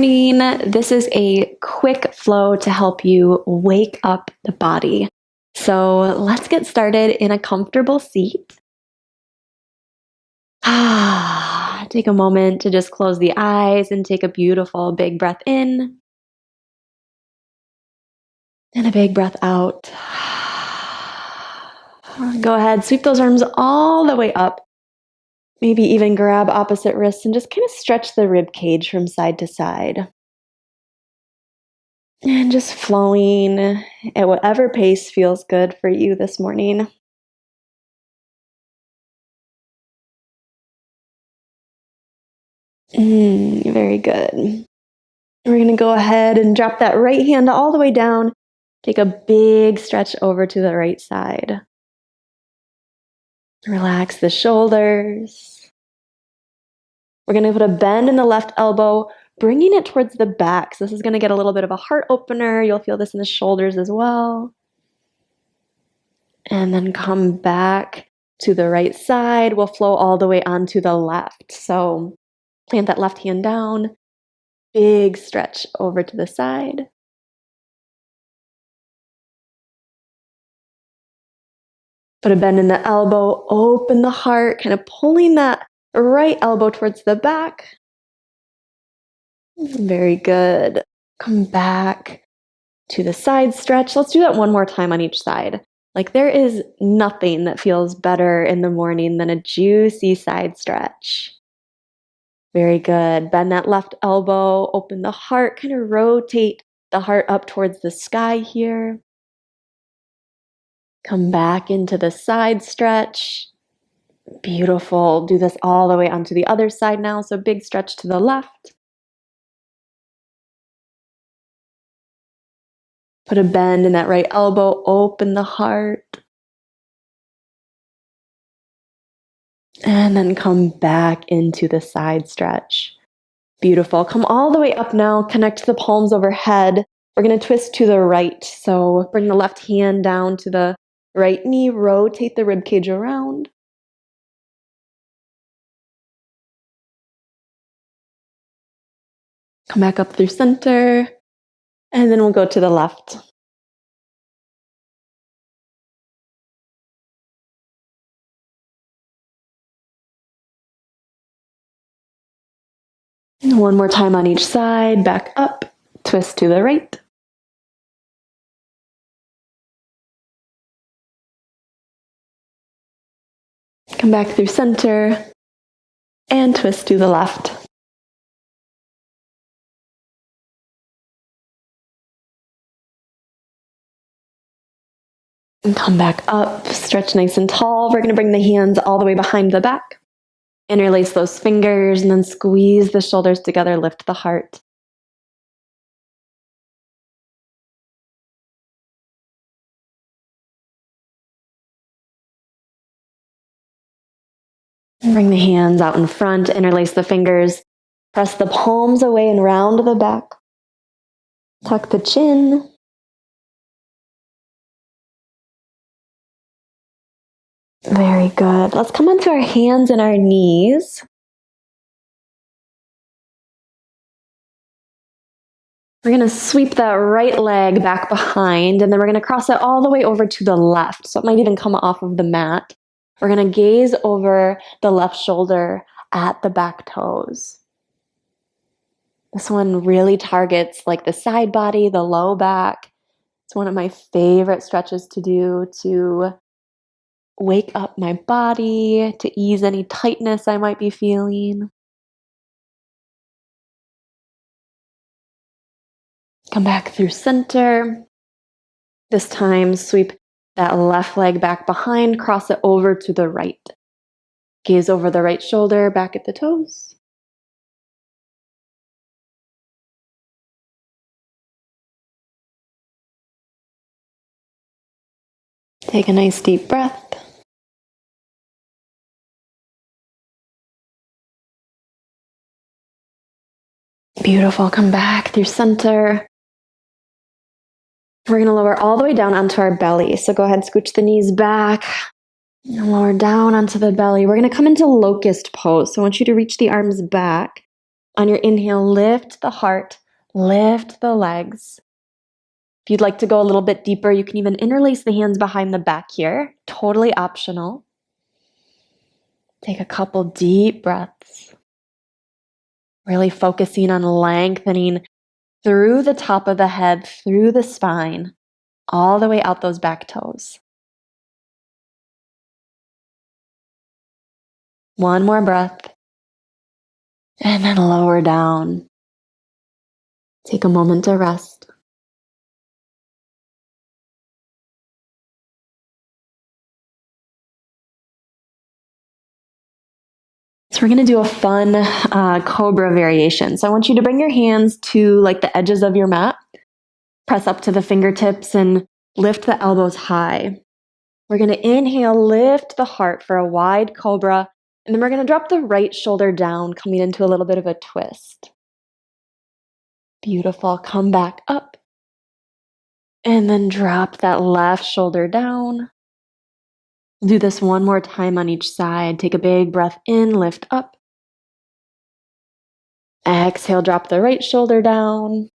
morning. This is a quick flow to help you wake up the body. So let's get started in a comfortable seat. Take a moment to just close the eyes and take a beautiful big breath in and a big breath out. Go ahead, sweep those arms all the way up. Maybe even grab opposite wrists and just kind of stretch the rib cage from side to side. And just flowing at whatever pace feels good for you this morning. Very good. We're going to go ahead and drop that right hand all the way down. Take a big stretch over to the right side. Relax the shoulders. We're going to put a bend in the left elbow, bringing it towards the back. So this is going to get a little bit of a heart opener. You'll feel this in the shoulders as well. And then come back to the right side. We'll flow all the way onto the left. So plant that left hand down. Big stretch over to the side. Put a bend in the elbow, open the heart, kind of pulling that right elbow towards the back. Very good. Come back to the side stretch. Let's do that one more time on each side. Like there is nothing that feels better in the morning than a juicy side stretch. Very good. Bend that left elbow, open the heart, kind of rotate the heart up towards the sky here. Come back into the side stretch. Beautiful. Do this all the way onto the other side now. So big stretch to the left. Put a bend in that right elbow. Open the heart. And then come back into the side stretch. Beautiful. Come all the way up now. Connect the palms overhead. We're going to twist to the right. So bring the left hand down to the right knee. Rotate the rib cage around. Come back up through center. And then we'll go to the left. And one more time on each side. Back up. Twist to the right. Come back through center. And twist to the left. And come back up, stretch nice and tall. We're going to bring the hands all the way behind the back. Interlace those fingers and then squeeze the shoulders together, lift the heart. And bring the hands out in front, interlace the fingers. Press the palms away and round the back. Tuck the chin. Very good. Let's come onto our hands and our knees. We're going to sweep that right leg back behind, and then we're going to cross it all the way over to the left. So it might even come off of the mat. We're going to gaze over the left shoulder at the back toes. This one really targets like the side body, the low back. It's one of my favorite stretches to do to wake up my body, to ease any tightness I might be feeling. Come back through center. This time, sweep that left leg back behind, cross it over to the right. Gaze over the right shoulder, back at the toes. Take a nice deep breath. Beautiful. Come back through center. We're going to lower all the way down onto our belly. So go ahead, scooch the knees back. And lower down onto the belly. We're going to come into locust pose. So I want you to reach the arms back. On your inhale, lift the heart, lift the legs. If you'd like to go a little bit deeper, you can even interlace the hands behind the back here. Totally optional. Take a couple deep breaths. Really focusing on lengthening through the top of the head, through the spine, all the way out those back toes. One more breath. And then lower down. Take a moment to rest. So we're going to do a fun cobra variation. So I want you to bring your hands to like the edges of your mat. Press up to the fingertips and lift the elbows high. We're going to inhale, lift the heart for a wide cobra, and then we're going to drop the right shoulder down, coming into a little bit of a twist. Beautiful. Come back up. And then drop that left shoulder down. Do this one more time on each side. Take a big breath in, lift up. Exhale, drop the right shoulder down.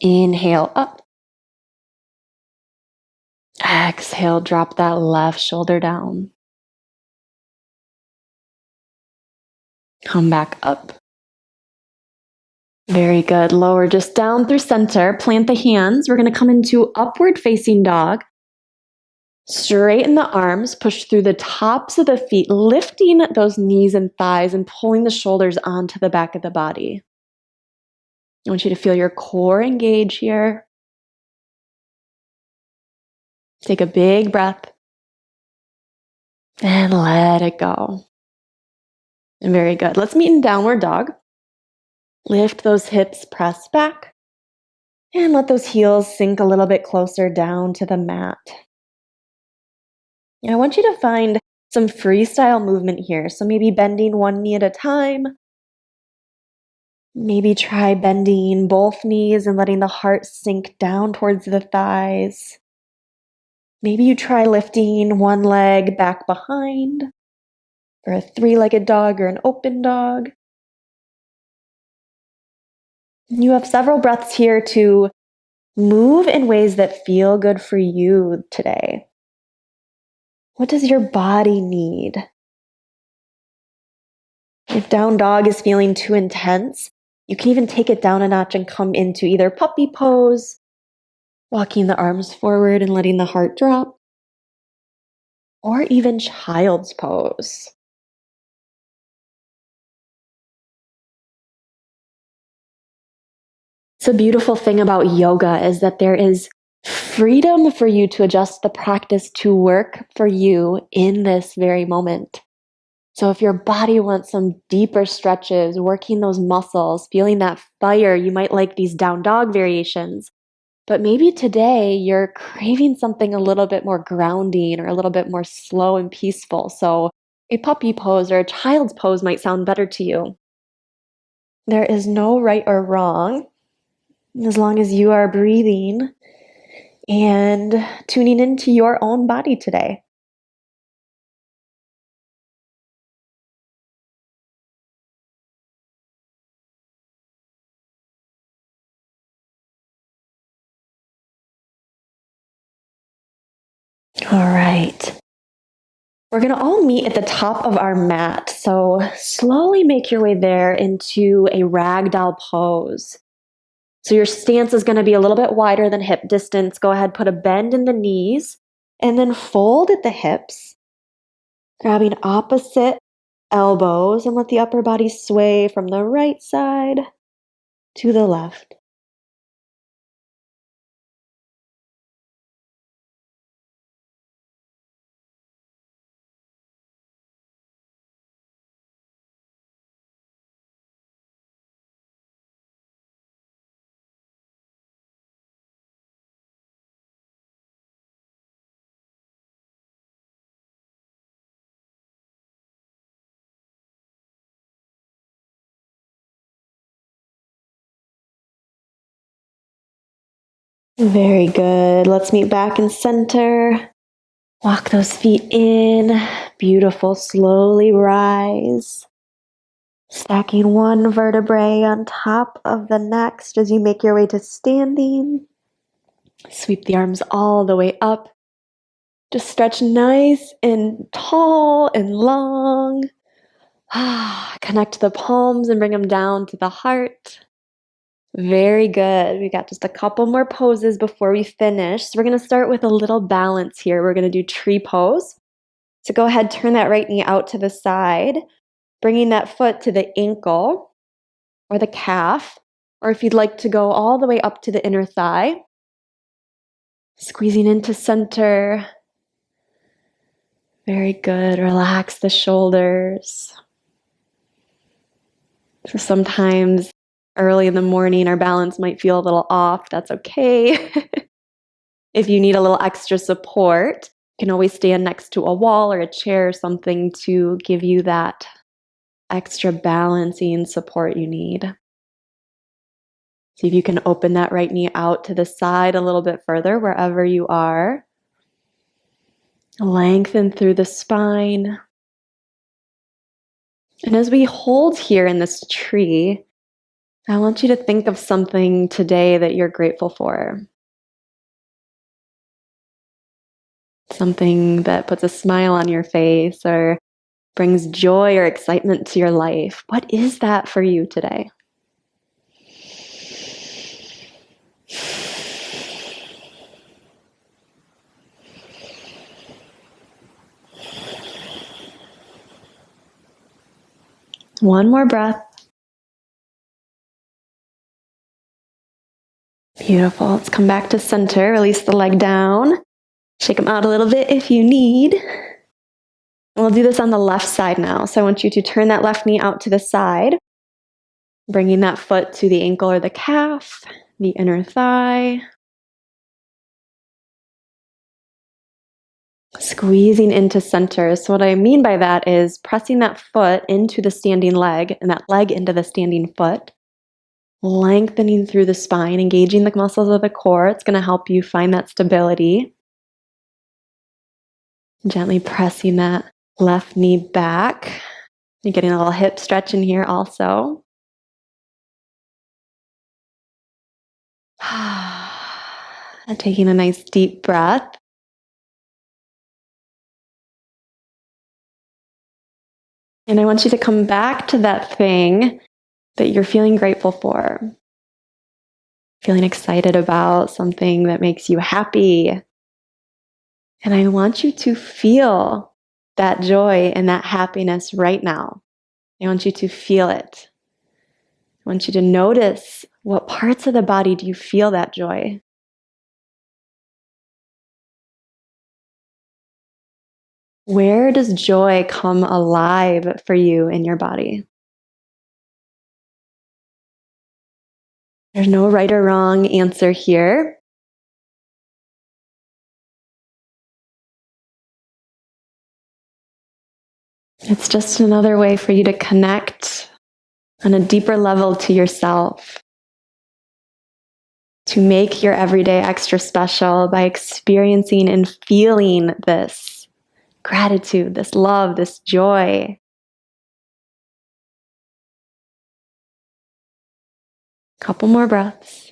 Inhale up. Exhale, drop that left shoulder down. Come back up. Very good. Lower just down through center. Plant the hands. We're going to come into upward facing dog. Straighten the arms. Push through the tops of the feet, lifting those knees and thighs and pulling the shoulders onto the back of the body. I want you to feel your core engage here. Take a big breath and let it go. And very good. Let's meet in downward dog. Lift those hips, press back, and let those heels sink a little bit closer down to the mat. And I want you to find some freestyle movement here. So maybe bending one knee at a time. Maybe try bending both knees and letting the heart sink down towards the thighs. Maybe you try lifting one leg back behind for a three-legged dog or an open dog. You have several breaths here to move in ways that feel good for you today. What does your body need? If down dog is feeling too intense, you can even take it down a notch and come into either puppy pose, walking the arms forward and letting the heart drop, or even child's pose. It's a beautiful thing about yoga is that there is freedom for you to adjust the practice to work for you in this very moment. So if your body wants some deeper stretches, working those muscles, feeling that fire, you might like these down dog variations. But maybe today you're craving something a little bit more grounding or a little bit more slow and peaceful. So a puppy pose or a child's pose might sound better to you. There is no right or wrong as long as you are breathing and tuning into your own body today. All right. We're going to all meet at the top of our mat. So slowly make your way there into a ragdoll pose. So your stance is going to be a little bit wider than hip distance. Go ahead, put a bend in the knees and then fold at the hips, grabbing opposite elbows and let the upper body sway from the right side to the left. Very good. Let's meet back in center. Walk those feet in. Beautiful. Slowly rise. Stacking one vertebrae on top of the next as you make your way to standing. Sweep the arms all the way up. Just stretch nice and tall and long. Connect the palms and bring them down to the heart. Very good. We got just a couple more poses before we finish. So we're going to start with a little balance here. We're going to do tree pose. So go ahead, turn that right knee out to the side, bringing that foot to the ankle or the calf, or if you'd like to go all the way up to the inner thigh. Squeezing into center. Very good. Relax the shoulders. So sometimes early in the morning, our balance might feel a little off. That's okay. If you need a little extra support, you can always stand next to a wall or a chair or something to give you that extra balancing support you need. See if you can open that right knee out to the side a little bit further, wherever you are. Lengthen through the spine. And as we hold here in this tree, I want you to think of something today that you're grateful for. Something that puts a smile on your face or brings joy or excitement to your life. What is that for you today? One more breath. Beautiful. Let's come back to center. Release the leg down. Shake them out a little bit if you need. We'll do this on the left side now. So I want you to turn that left knee out to the side, bringing that foot to the ankle or the calf, the inner thigh. Squeezing into center. So what I mean by that is pressing that foot into the standing leg and that leg into the standing foot. Lengthening through the spine, engaging the muscles of the core. It's going to help you find that stability. Gently pressing that left knee back. You're getting a little hip stretch in here also. And taking a nice deep breath. And I want you to come back to that thing that you're feeling grateful for. Feeling excited about something that makes you happy. And I want you to feel that joy and that happiness right now. I want you to feel it. I want you to notice what parts of the body do you feel that joy. Where does joy come alive for you in your body? There's no right or wrong answer here. It's just another way for you to connect on a deeper level to yourself, to make your everyday extra special by experiencing and feeling this gratitude, this love, this joy. Couple more breaths.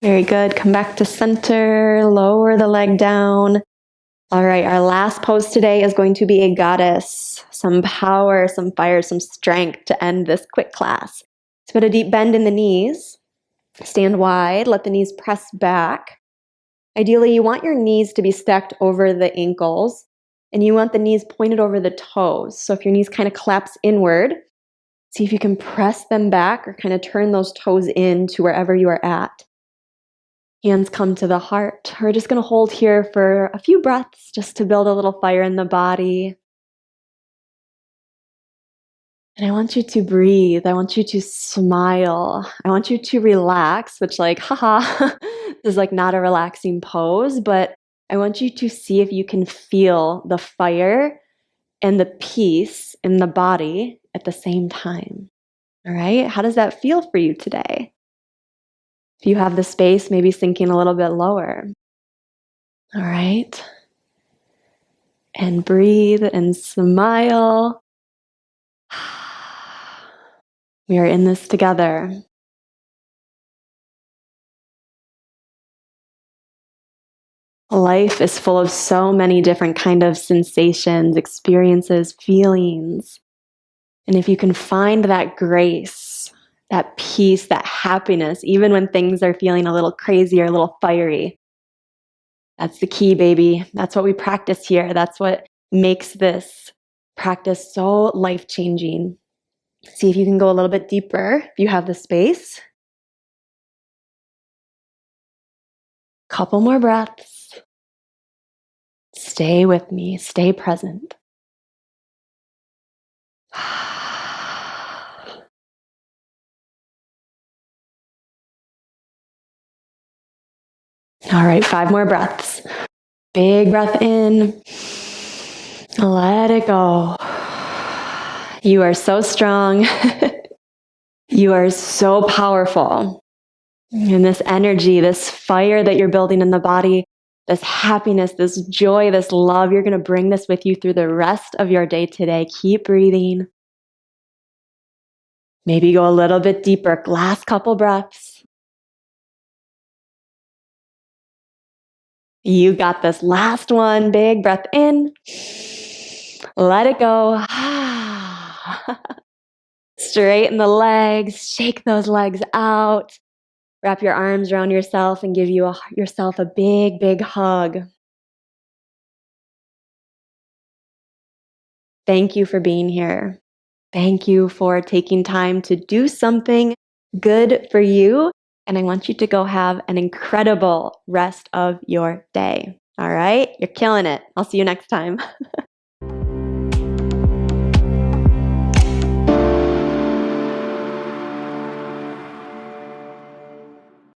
Very good. Come back to center, lower the leg down. All right, our last pose today is going to be a goddess. Some power, some fire, some strength to end this quick class. So put a deep bend in the knees. Stand wide, let the knees press back. Ideally, you want your knees to be stacked over the ankles, and you want the knees pointed over the toes. So if your knees kind of collapse inward, see if you can press them back or kind of turn those toes in to wherever you are at. Hands come to the heart. We're just going to hold here for a few breaths just to build a little fire in the body. And I want you to breathe. I want you to smile. I want you to relax, which haha, this is not a relaxing pose, but I want you to see if you can feel the fire and the peace in the body at the same time. All right? How does that feel for you today? If you have the space, maybe sinking a little bit lower. All right. And breathe and smile. We are in this together. Life is full of so many different kind of sensations, experiences, feelings. And if you can find that grace, that peace, that happiness, even when things are feeling a little crazy or a little fiery, that's the key, baby. That's what we practice here. That's what makes this practice so life-changing. See if you can go a little bit deeper if you have the space. Couple more breaths. Stay with me. Stay present. All right, 5 more breaths. Big breath in. Let it go. You are so strong. You are so powerful. And this energy, this fire that you're building in the body, this happiness, this joy, this love, you're going to bring this with you through the rest of your day today. Keep breathing. Maybe go a little bit deeper. Last couple breaths. You got this. Last one. Big breath in. Let it go. Straighten the legs. Shake those legs out. Wrap your arms around yourself and give yourself a big, big hug. Thank you for being here. Thank you for taking time to do something good for you. And I want you to go have an incredible rest of your day. All right? You're killing it. I'll see you next time.